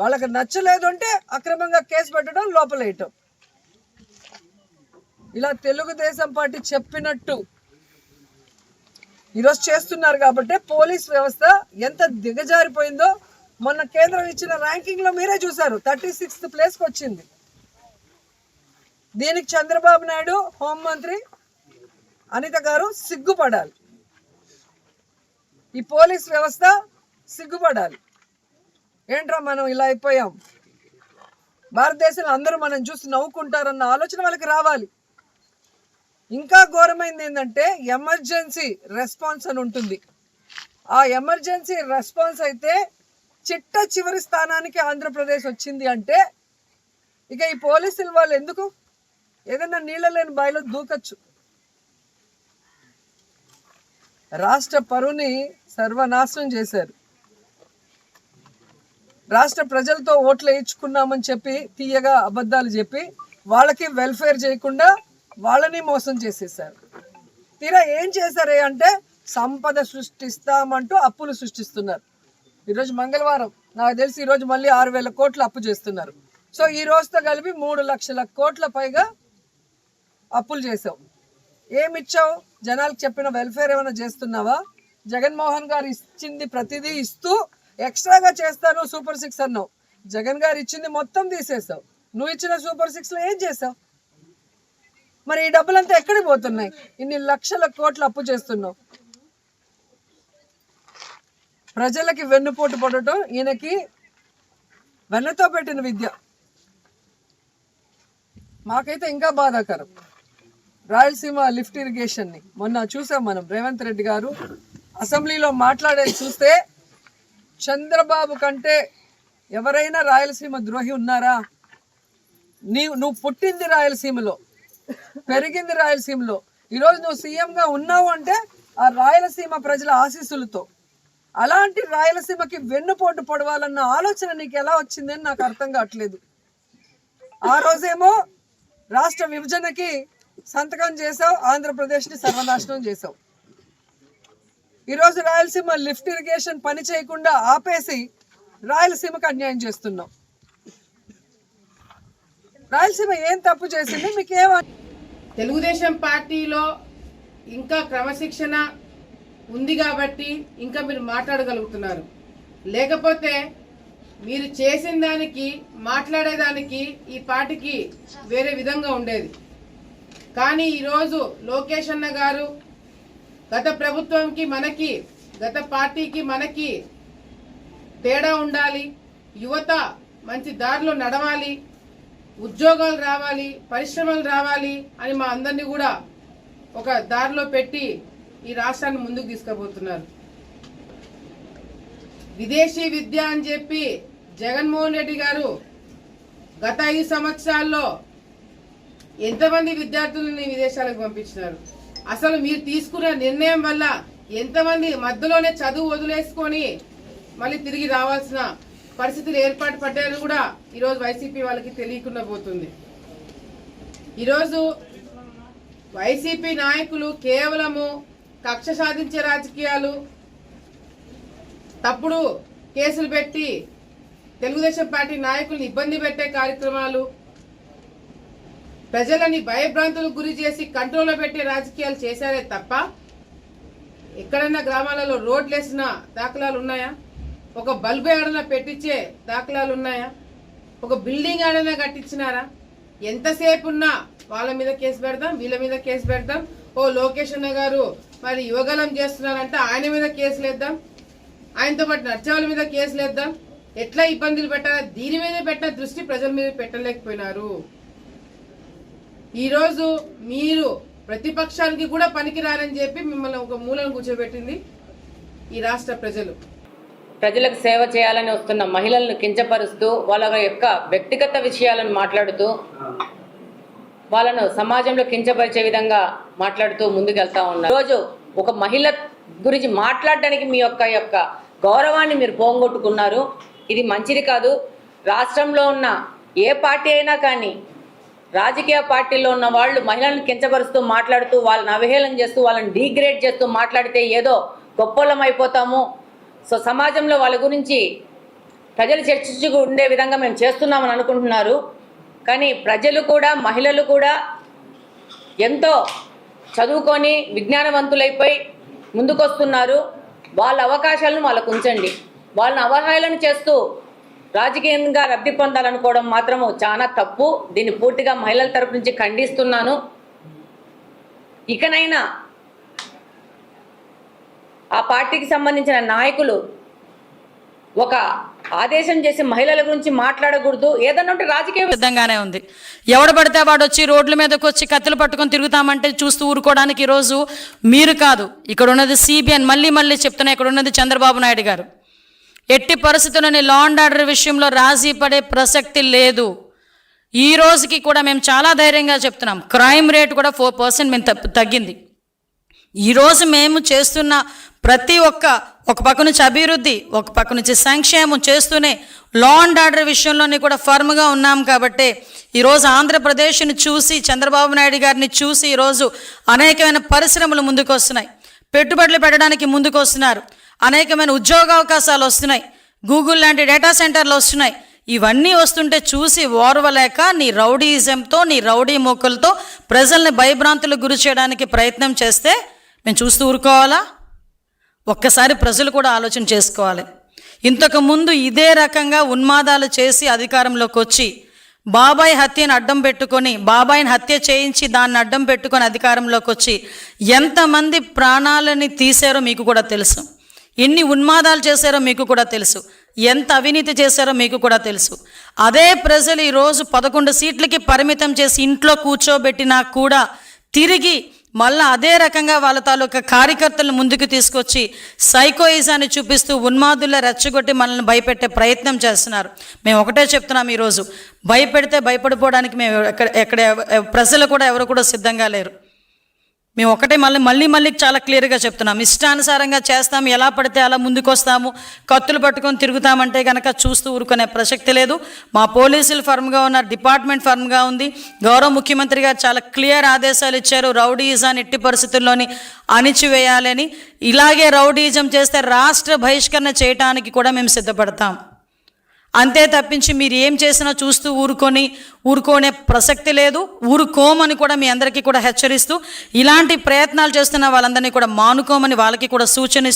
వాళ్ళకి నచ్చలేదు అంటే అక్రమంగా కేసు పెట్టడం, లోపలేయటం. ఇలా తెలుగుదేశం పార్టీ చెప్పినట్టు ఈరోజు చేస్తున్నారు కాబట్టి పోలీస్ వ్యవస్థ ఎంత దిగజారిపోయిందో మొన్న కేంద్రం ఇచ్చిన ర్యాంకింగ్లో మీరే చూశారు. 36th ప్లేస్కి వచ్చింది. దీనికి చంద్రబాబు నాయుడు, హోంమంత్రి అనిత గారు సిగ్గుపడాలి. ఈ పోలీస్ వ్యవస్థ సిగ్గుపడాలి. ఏంట్రా మనం ఇలా అయిపోయాం, భారతదేశంలో అందరూ మనం చూసి నవ్వుకుంటారన్న ఆలోచన వాళ్ళకి రావాలి. ఇంకా ఘోరమైంది ఏంటంటే ఎమర్జెన్సీ రెస్పాన్స్ అని ఉంటుంది. ఆ ఎమర్జెన్సీ రెస్పాన్స్ అయితే చిట్ట చివరి స్థానానికి ఆంధ్రప్రదేశ్ వచ్చింది అంటే ఇక ఈ పోలీసులు వాళ్ళు ఎందుకు ఏదైనా నీళ్ళ లేని బాయిలో దూకచ్చు. రాష్ట్ర పరువుని సర్వనాశనం చేశారు. రాష్ట్ర ప్రజలతో ఓట్లు వేయించుకున్నామని చెప్పి తీయగా అబద్ధాలు చెప్పి వాళ్ళకి వెల్ఫేర్ చేయకుండా వాళ్ళని మోసం చేసేసారు. తీరా ఏం చేశారే అంటే సంపద సృష్టిస్తామంటూ అప్పులు సృష్టిస్తున్నారు. ఈరోజు మంగళవారం నాకు తెలిసి ఈరోజు మళ్ళీ 6,000 కోట్లు అప్పు చేస్తున్నారు. సో ఈ రోజుతో కలిపి 3 లక్షల కోట్ల పైగా అప్పులు చేసావు. ఏమిచ్చావు? జనాలకు చెప్పిన వెల్ఫేర్ ఏమైనా చేస్తున్నావా? జగన్మోహన్ గారు ఇచ్చింది ప్రతిదీ ఇస్తూ ఎక్స్ట్రాగా చేస్తాను సూపర్ 6 అన్నావు. జగన్ గారు ఇచ్చింది మొత్తం తీసేసావు. నువ్వు ఇచ్చిన సూపర్ 6లో ఏం చేసావు? మరి ఈ డబ్బులంతా ఎక్కడికి పోతున్నాయి? ఇన్ని లక్షల కోట్లు అప్పు చేస్తున్నావు. ప్రజలకి వెన్నుపోటు పడటం ఈయనకి వెన్నతో పెట్టిన విద్య. మాకైతే ఇంకా బాధాకరం. రాయలసీమ లిఫ్ట్ ఇరిగేషన్ని మొన్న చూసాం మనం. రేవంత్ రెడ్డి గారు అసెంబ్లీలో మాట్లాడేది చూస్తే చంద్రబాబు కంటే ఎవరైనా రాయలసీమ ద్రోహి ఉన్నారా? నువ్వు పుట్టింది రాయలసీమలో, పెరిగింది రాయలసీమలో. ఈరోజు నువ్వు సీఎంగా ఉన్నావు అంటే ఆ రాయలసీమ ప్రజల ఆశీస్సులతో. అలాంటి రాయలసీమకి వెన్నుపోటు పొడవాలన్న ఆలోచన నీకు ఎలా వచ్చిందని నాకు అర్థం కావట్లేదు. ఆ రోజేమో రాష్ట్ర విభజనకి సంతకం చేసావు, ఆంధ్రప్రదేశ్ని సర్వనాశనం చేసావు. ఈరోజు రాయలసీమ లిఫ్ట్ ఇరిగేషన్ పని చేయకుండా ఆపేసి రాయలసీమకు అన్యాయం చేస్తున్నావు. రాయలసీమ ఏం తప్పు చేసింది? మీకేమో తెలుగుదేశం పార్టీలో ఇంకా క్రమశిక్షణ ఉంది కాబట్టి ఇంకా మీరు మాట్లాడగలుగుతున్నారు. లేకపోతే మీరు చేసిన దానికి మాట్లాడేదానికి ఈ పార్టీకి వేరే విధంగా ఉండేది. కానీ ఈరోజు లోకేష్ అన్న గారు గత ప్రభుత్వంకి మనకి, గత పార్టీకి మనకి తేడా ఉండాలి, యువత మంచి దారిలో నడవాలి, ఉద్యోగాలు రావాలి, పరిశ్రమలు రావాలి అని మా అందరినీ కూడా ఒక దారిలో పెట్టి ఈ రాష్ట్రాన్ని ముందుకు తీసుకుపోతున్నారు. విదేశీ విద్య అని చెప్పి జగన్మోహన్ రెడ్డి గారు గత 5 సంవత్సరాల్లో ఎంతమంది విద్యార్థులని విదేశాలకు పంపించినారు? అసలు మీరు తీసుకున్న నిర్ణయం వల్ల ఎంతమంది మధ్యలోనే చదువు వదిలేసుకొని మళ్ళీ తిరిగి రావాల్సిన పరిస్థితులు ఏర్పాటు పడ్డాయని కూడా ఈరోజు వైసీపీ వాళ్ళకి తెలియకుండా పోతుంది. ఈరోజు వైసీపీ నాయకులు కేవలము కక్ష సాధించే రాజకీయాలు, తప్పుడు కేసులు పెట్టి తెలుగుదేశం పార్టీ నాయకుల్ని ఇబ్బంది పెట్టే కార్యక్రమాలు, ప్రజలని భయభ్రాంతులకు గురి చేసి కంట్రోల్లో పెట్టే రాజకీయాలు చేశారే తప్ప ఎక్కడైనా గ్రామాలలో రోడ్లు వేసిన దాఖలాలు ఉన్నాయా? ఒక బల్బు ఏడైనా పెట్టించే దాఖలాలు ఉన్నాయా? ఒక బిల్డింగ్ ఏడైనా కట్టించినారా? ఎంతసేపు ఉన్నా వాళ్ళ మీద కేసు పెడదాం, వీళ్ళ మీద కేసు పెడదాం. ఓ లోకేష్ అన్న గారు మరి యువగలం చేస్తున్నారంటే ఆయన మీద కేసులు వేద్దాం, ఆయనతో పాటు నడిచేవాళ్ళ మీద కేసులు వేద్దాం. ఎట్లా ఇబ్బందులు పెట్టాలా దీని మీద పెట్టిన దృష్టి ప్రజల మీద పెట్టలేకపోయినారు. ఈరోజు మీరు ప్రతిపక్షానికి కూడా పనికిరారని చెప్పి మిమ్మల్ని ఒక మూలను కూర్చోబెట్టింది ఈ రాష్ట్ర ప్రజలు. ప్రజలకు సేవ చేయాలని వస్తున్న మహిళలను కించపరుస్తూ వాళ్ళ యొక్క వ్యక్తిగత విషయాలను మాట్లాడుతూ వాళ్ళను సమాజంలో కించపరిచే విధంగా మాట్లాడుతూ ముందుకెళ్తా ఉన్నారు. రోజు ఒక మహిళ గురించి మాట్లాడడానికి మీ యొక్క గౌరవాన్ని మీరు పోగొట్టుకున్నారు. ఇది మంచిది కాదు. రాష్ట్రంలో ఉన్న ఏ పార్టీ అయినా కానీ రాజకీయ పార్టీలో ఉన్న వాళ్ళు మహిళలను కించపరుస్తూ మాట్లాడుతూ వాళ్ళని అవహేళన చేస్తూ వాళ్ళని డీగ్రేడ్ చేస్తూ మాట్లాడితే ఏదో గొప్పలం అయిపోతాము, సో సమాజంలో వాళ్ళ గురించి ప్రజలు చర్చించుకు ఉండే విధంగా మేము చేస్తున్నామని అనుకుంటున్నారు. కానీ ప్రజలు కూడా, మహిళలు కూడా ఎంతో చదువుకొని విజ్ఞానవంతులైపోయి ముందుకొస్తున్నారు. వాళ్ళ అవకాశాలను వాళ్ళకు ఉంచండి. వాళ్ళని అవహేళన చేస్తూ రాజకీయంగా లబ్ధి పొందాలనుకోవడం మాత్రము చాలా తప్పు. దీన్ని పూర్తిగా మహిళల తరపు నుంచి ఖండిస్తున్నాను. ఇకనైనా ఆ పార్టీకి సంబంధించిన నాయకులు ఒక ఆదేశం చేసి మహిళల గురించి మాట్లాడకూడదు. ఏదన్నా ఉంటే రాజకీయ సిద్ధంగానే ఉంది. ఎవడు పడితే వాడు వచ్చి రోడ్ల మీదకి వచ్చి కత్తులు పట్టుకొని తిరుగుతామంటే చూస్తూ ఊరుకోవడానికి ఈరోజు మీరు కాదు, ఇక్కడ ఉన్నది సిబిఎన్. మళ్ళీ చెప్తున్నా, ఇక్కడ ఉన్నది చంద్రబాబు నాయుడు గారు. ఎట్టి పరిస్థితుల్లోని లా అండ్ ఆర్డర్ విషయంలో రాజీ పడే ప్రసక్తి లేదు. ఈ రోజుకి కూడా మేము చాలా ధైర్యంగా చెప్తున్నాం. క్రైమ్ రేట్ కూడా 4% మేము తగ్గింది. ఈరోజు మేము చేస్తున్న ప్రతి ఒక పక్క నుంచి అభివృద్ధి, ఒక పక్క నుంచి సంక్షేమం చేస్తూనే లా అండ్ ఆర్డర్ విషయంలోని కూడా ఫర్మ్గా ఉన్నాం. కాబట్టి ఈరోజు ఆంధ్రప్రదేశ్ని చూసి, చంద్రబాబు నాయుడు గారిని చూసి ఈరోజు అనేకమైన పరిశ్రమలు ముందుకు వస్తున్నాయి, పెట్టుబడులు పెట్టడానికి ముందుకు వస్తున్నారు, అనేకమైన ఉద్యోగావకాశాలు వస్తున్నాయి, గూగుల్ లాంటి డేటా సెంటర్లు వస్తున్నాయి. ఇవన్నీ వస్తుంటే చూసి ఓర్వలేక నీ రౌడీయిజంతో, నీ రౌడీ మోకలతో ప్రజల్ని భయభ్రాంతులకు గురి చేయడానికి ప్రయత్నం చేస్తే మేము చూస్తూ ఊరుకోవాలా? ఒక్కసారి ప్రజలు కూడా ఆలోచన చేసుకోవాలి. ఇంతకుముందు ఇదే రకంగా ఉన్మాదాలు చేసి అధికారంలోకి వచ్చి బాబాయ్ హత్యను అడ్డం పెట్టుకొని, బాబాయిని హత్య చేయించి దాన్ని అడ్డం పెట్టుకొని అధికారంలోకి వచ్చి ఎంతమంది ప్రాణాలని తీశారో మీకు కూడా తెలుసు. ఎన్ని ఉన్మాదాలు చేశారో మీకు కూడా తెలుసు. ఎంత అవినీతి చేశారో మీకు కూడా తెలుసు. అదే ప్రజలు ఈరోజు 11 సీట్లకి పరిమితం చేసి ఇంట్లో కూర్చోబెట్టినా కూడా తిరిగి మళ్ళీ అదే రకంగా వాళ్ళ తాలూకా కార్యకర్తలను ముందుకు తీసుకొచ్చి సైకోయిజాన్ని చూపిస్తూ ఉన్మాదుల్లో రెచ్చగొట్టి మనల్ని భయపెట్టే ప్రయత్నం చేస్తున్నారు. మేము ఒకటే చెప్తున్నాం, ఈరోజు భయపెడితే భయపడిపోవడానికి మేము ఎక్కడ ప్రజలు కూడా ఎవరు కూడా సిద్ధంగా లేరు. మేము ఒకటే మళ్ళీ చాలా క్లియర్గా చెప్తున్నాం. ఇష్టానుసారంగా చేస్తాము, ఎలా పడితే అలా ముందుకు వస్తాము, కత్తులు పట్టుకొని తిరుగుతామంటే కనుక చూస్తూ ఊరుకునే ప్రసక్తి లేదు. మా పోలీసులు ఫర్మ్గా ఉన్నారు, డిపార్ట్మెంట్ ఫర్మ్గా ఉంది. గౌరవ ముఖ్యమంత్రి గారు చాలా క్లియర్ ఆదేశాలు ఇచ్చారు, రౌడీయిజాన్ని ఎట్టి పరిస్థితుల్లోని అణిచివేయాలని. ఇలాగే రౌడీయిజం చేస్తే రాష్ట్ర బహిష్కరణ చేయడానికి కూడా మేము సిద్ధపడతాం. అంతే తప్పించి మీరు ఏం చేసినా చూస్తూ ఊరుకోనే ప్రసక్తి లేదు. ఊరుకోమని కూడా మీ అందరికీ కూడా హెచ్చరిస్తూ, ఇలాంటి ప్రయత్నాలు చేస్తున్న వాళ్ళందరినీ కూడా మానుకోమని వాళ్ళకి కూడా సూచన